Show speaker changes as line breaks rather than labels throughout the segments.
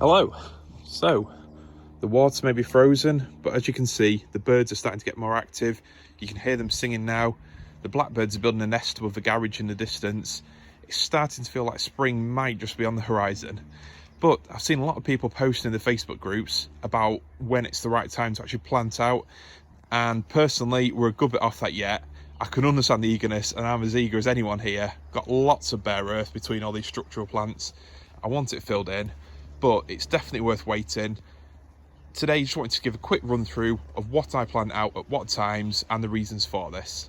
Hello. So, the water may be frozen, but as you can see, the birds are starting to get more active. You can hear them singing now. The blackbirds are building a nest above the garage in the distance. It's starting to feel like spring might just be on the horizon. But I've seen a lot of people posting in the Facebook groups about when it's the right time to actually plant out. And personally, we're a good bit off that yet. I can understand the eagerness, and I'm as eager as anyone here. Got lots of bare earth between all these structural plants. I want it filled in, but it's definitely worth waiting. Today, I just wanted to give a quick run through of what I plant out at what times and the reasons for this.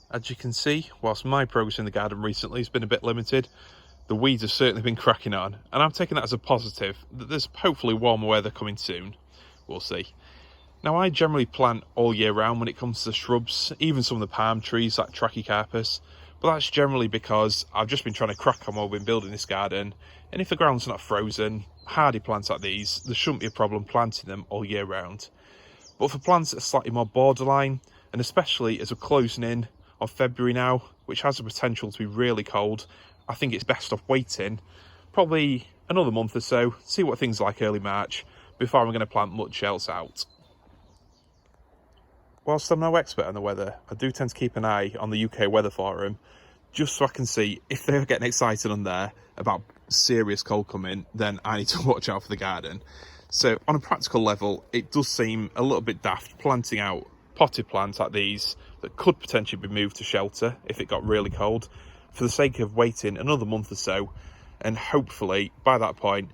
As you can see, whilst my progress in the garden recently has been a bit limited, the weeds have certainly been cracking on, and I'm taking that as a positive, that there's hopefully warmer weather coming soon. We'll see. Now, I generally plant all year round when it comes to shrubs, even some of the palm trees like Trachycarpus, but that's generally because I've just been trying to crack on while we've been building this garden, and if the ground's not frozen, hardy plants like these, there shouldn't be a problem planting them all year round. But for plants that are slightly more borderline, and especially as we're closing in on February now, which has the potential to be really cold, I think it's best off waiting probably another month or so, see what things are like early March, before I'm going to plant much else out. Whilst I'm no expert on the weather, I do tend to keep an eye on the UK Weather Forum, just so I can see if they're getting excited on there about serious cold coming, then I need to watch out for the garden. So on a practical level, it does seem a little bit daft planting out potted plants like these that could potentially be moved to shelter if it got really cold, for the sake of waiting another month or so, and hopefully by that point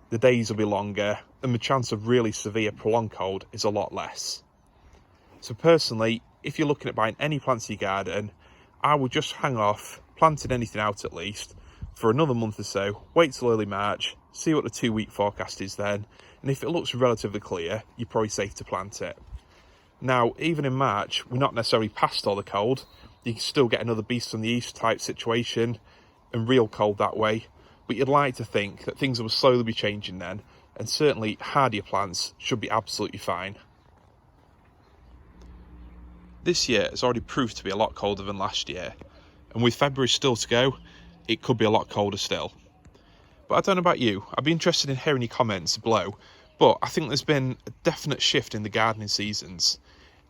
the days will be longer and the chance of really severe prolonged cold is a lot less. So personally, if you're looking at buying any plants in your garden, I would just hang off planting anything out at least for another month or so, wait till early March, see what the 2-week forecast is then, and if it looks relatively clear, you're probably safe to plant it. Now, even in March, we're not necessarily past all the cold. You can still get another beast from the east type situation and real cold that way, but you'd like to think that things will slowly be changing then, and certainly hardier plants should be absolutely fine. This year has already proved to be a lot colder than last year, and with February still to go, it could be a lot colder still. But I don't know about you, I'd be interested in hearing your comments below, but I think there's been a definite shift in the gardening seasons.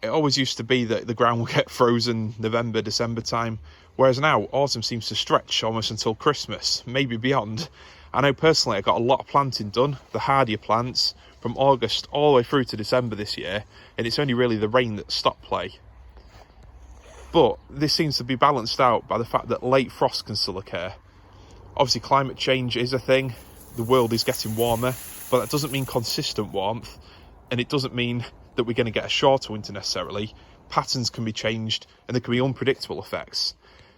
It always used to be that the ground will get frozen November, December time, whereas now autumn seems to stretch almost until Christmas, maybe beyond. I know personally I got a lot of planting done, the hardier plants, from August all the way through to December this year, and it's only really the rain that stopped play. But this seems to be balanced out by the fact that late frost can still occur. Obviously climate change is a thing, the world is getting warmer, but that doesn't mean consistent warmth, and it doesn't mean that we're going to get a shorter winter necessarily. Patterns can be changed and there can be unpredictable effects.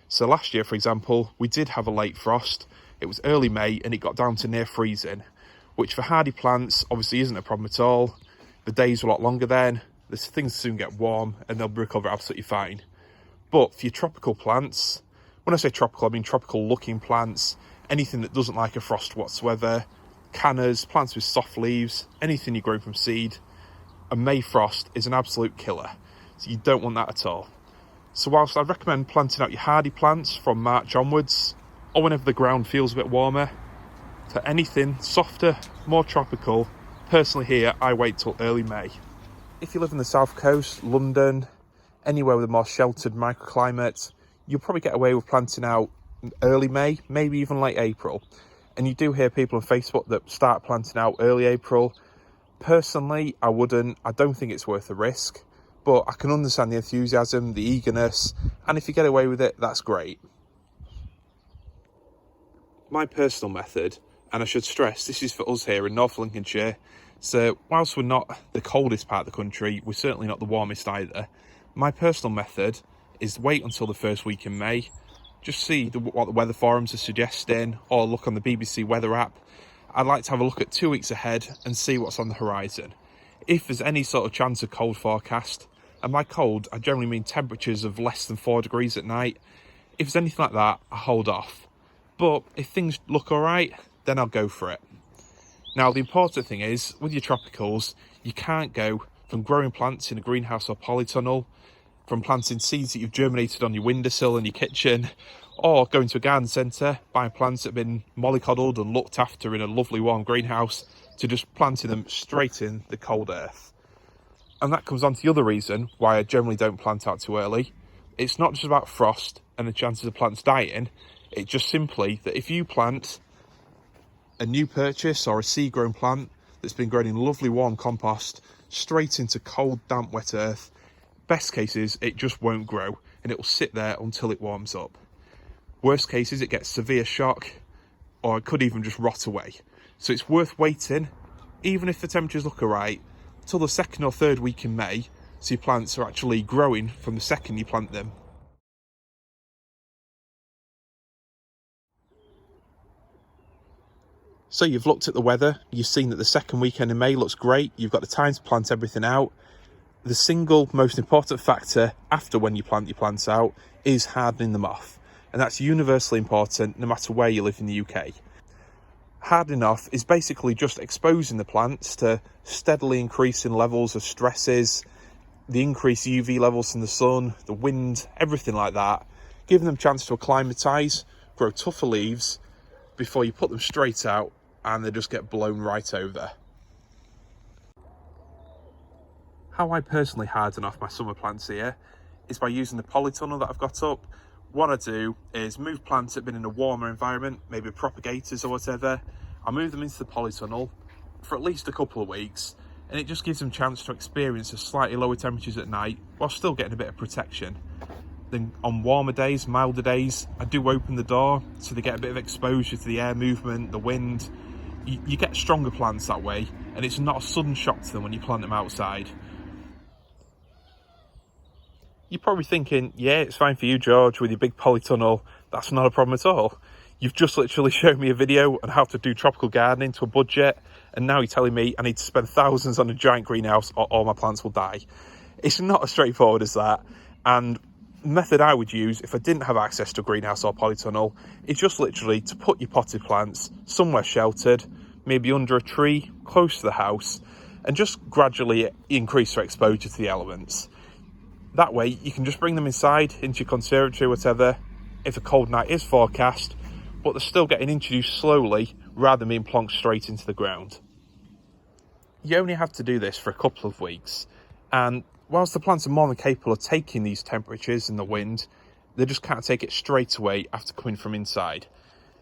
So last year, for example, we did have a late frost. It was early May and it got down to near freezing, which for hardy plants obviously isn't a problem at all. The days were a lot longer then, the things soon get warm and they'll recover absolutely fine. But for your tropical plants, when I say tropical, I mean tropical looking plants, anything that doesn't like a frost whatsoever, cannas, plants with soft leaves, anything you grow from seed, a May frost is an absolute killer. So you don't want that at all. So whilst I recommend planting out your hardy plants from March onwards, or whenever the ground feels a bit warmer, for anything softer, more tropical, personally here, I wait till early May. If you live in the south coast, London, anywhere with a more sheltered microclimate, you'll probably get away with planting out early May, maybe even late April. And you do hear people on Facebook that start planting out early April. Personally, I wouldn't. I don't think it's worth the risk, but I can understand the enthusiasm, the eagerness, and if you get away with it, that's great. My personal method, and I should stress, this is for us here in North Lincolnshire, so whilst we're not the coldest part of the country, we're certainly not the warmest either. My personal method is wait until the first week in May, just see what the weather forums are suggesting, or look on the BBC weather app. I'd like to have a look at 2 weeks ahead and see what's on the horizon. If there's any sort of chance of cold forecast, and by cold I generally mean temperatures of less than 4 degrees at night, if there's anything like that, I hold off. But if things look alright, then I'll go for it. Now the important thing is, with your tropicals, you can't go from growing plants in a greenhouse or polytunnel, from planting seeds that you've germinated on your windowsill in your kitchen, or going to a garden centre, buying plants that have been mollycoddled and looked after in a lovely warm greenhouse, to just planting them straight in the cold earth. And that comes on to the other reason why I generally don't plant out too early. It's not just about frost and the chances of plants dying, it's just simply that if you plant a new purchase or a seed-grown plant that's been grown in lovely warm compost straight into cold, damp, wet earth, best case is it just won't grow and it will sit there until it warms up. Worst case is it gets severe shock, or it could even just rot away. So it's worth waiting, even if the temperatures look alright, till the 2nd or 3rd week in May, so your plants are actually growing from the second you plant them. So you've looked at the weather, you've seen that the 2nd weekend in May looks great, you've got the time to plant everything out. The single most important factor after when you plant your plants out is hardening them off. And that's universally important no matter where you live in the UK. Hardening off is basically just exposing the plants to steadily increasing levels of stresses, the increased UV levels from the sun, the wind, everything like that, giving them a chance to acclimatise, grow tougher leaves before you put them straight out and they just get blown right over. How I personally harden off my summer plants here is by using the polytunnel that I've got up. What I do is move plants that have been in a warmer environment, maybe propagators or whatever. I move them into the polytunnel for at least a couple of weeks, and it just gives them a chance to experience the slightly lower temperatures at night while still getting a bit of protection. Then on warmer days, milder days, I do open the door so they get a bit of exposure to the air movement, the wind. You get stronger plants that way, and it's not a sudden shock to them when you plant them outside. You're probably thinking, yeah, it's fine for you, George, with your big polytunnel. That's not a problem at all. You've just literally shown me a video on how to do tropical gardening to a budget, and now you're telling me I need to spend thousands on a giant greenhouse or all my plants will die. It's not as straightforward as that. And the method I would use if I didn't have access to a greenhouse or polytunnel is just literally to put your potted plants somewhere sheltered, maybe under a tree, close to the house, and just gradually increase their exposure to the elements. That way you can just bring them inside into your conservatory, whatever, if a cold night is forecast, but they're still getting introduced slowly rather than being plonked straight into the ground. You only have to do this for a couple of weeks, and whilst the plants are more than capable of taking these temperatures and the wind, they just can't take it straight away after coming from inside.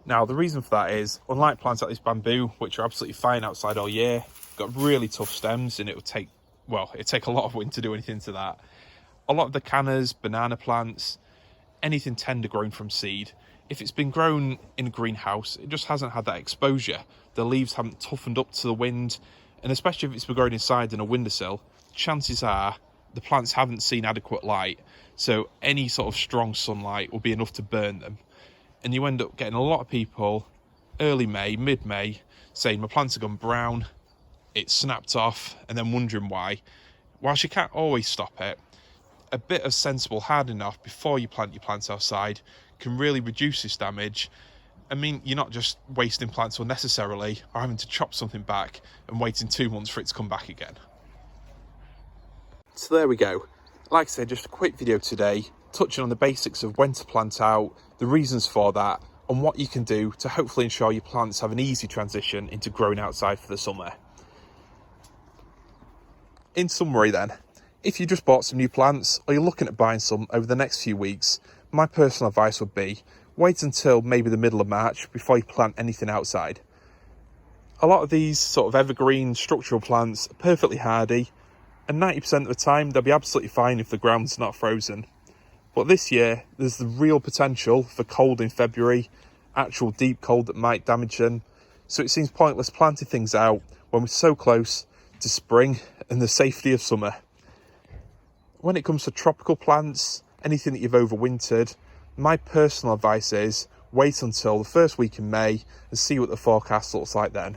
Now, the reason for that is, unlike plants like this bamboo, which are absolutely fine outside all year, got really tough stems, and it'd take a lot of wind to do anything to that. A lot of the cannas, banana plants, anything tender grown from seed, if it's been grown in a greenhouse, it just hasn't had that exposure. The leaves haven't toughened up to the wind, and especially if it's been grown inside in a windowsill, chances are the plants haven't seen adequate light, so any sort of strong sunlight will be enough to burn them. And you end up getting a lot of people early May, mid-May, saying my plants have gone brown, it's snapped off, and then wondering why. Whilst you can't always stop it, a bit of sensible hardening off before you plant your plants outside can really reduce this damage. I mean, you're not just wasting plants unnecessarily or having to chop something back and waiting 2 months for it to come back again. So there we go. Like I said, just a quick video today, touching on the basics of when to plant out, the reasons for that, and what you can do to hopefully ensure your plants have an easy transition into growing outside for the summer. In summary then, if you just bought some new plants or you're looking at buying some over the next few weeks, my personal advice would be wait until maybe the middle of March before you plant anything outside. A lot of these sort of evergreen structural plants are perfectly hardy, and 90% of the time they'll be absolutely fine if the ground's not frozen. But this year there's the real potential for cold in February, actual deep cold that might damage them, so it seems pointless planting things out when we're so close to spring and the safety of summer. When it comes to tropical plants, anything that you've overwintered, my personal advice is wait until the first week in May and see what the forecast looks like then.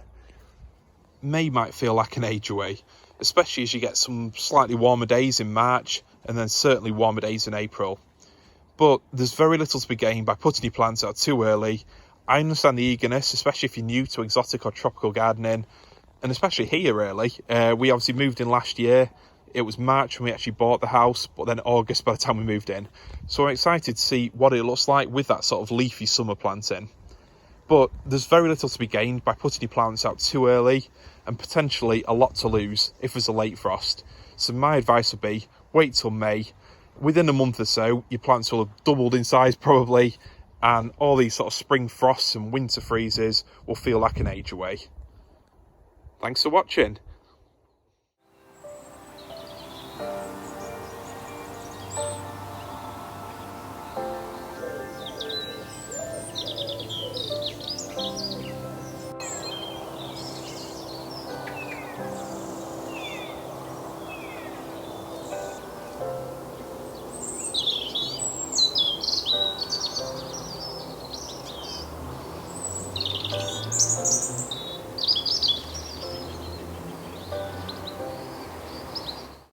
May might feel like an age away, especially as you get some slightly warmer days in March and then certainly warmer days in April. But there's very little to be gained by putting your plants out too early. I understand the eagerness, especially if you're new to exotic or tropical gardening, and especially here really. We obviously moved in last year. It was March when we actually bought the house, but then August by the time we moved in. So I'm excited to see what it looks like with that sort of leafy summer planting. But there's very little to be gained by putting your plants out too early, and potentially a lot to lose if there's a late frost. So my advice would be wait till May. Within a month or so, your plants will have doubled in size probably, and all these sort of spring frosts and winter freezes will feel like an age away. Thanks for watching.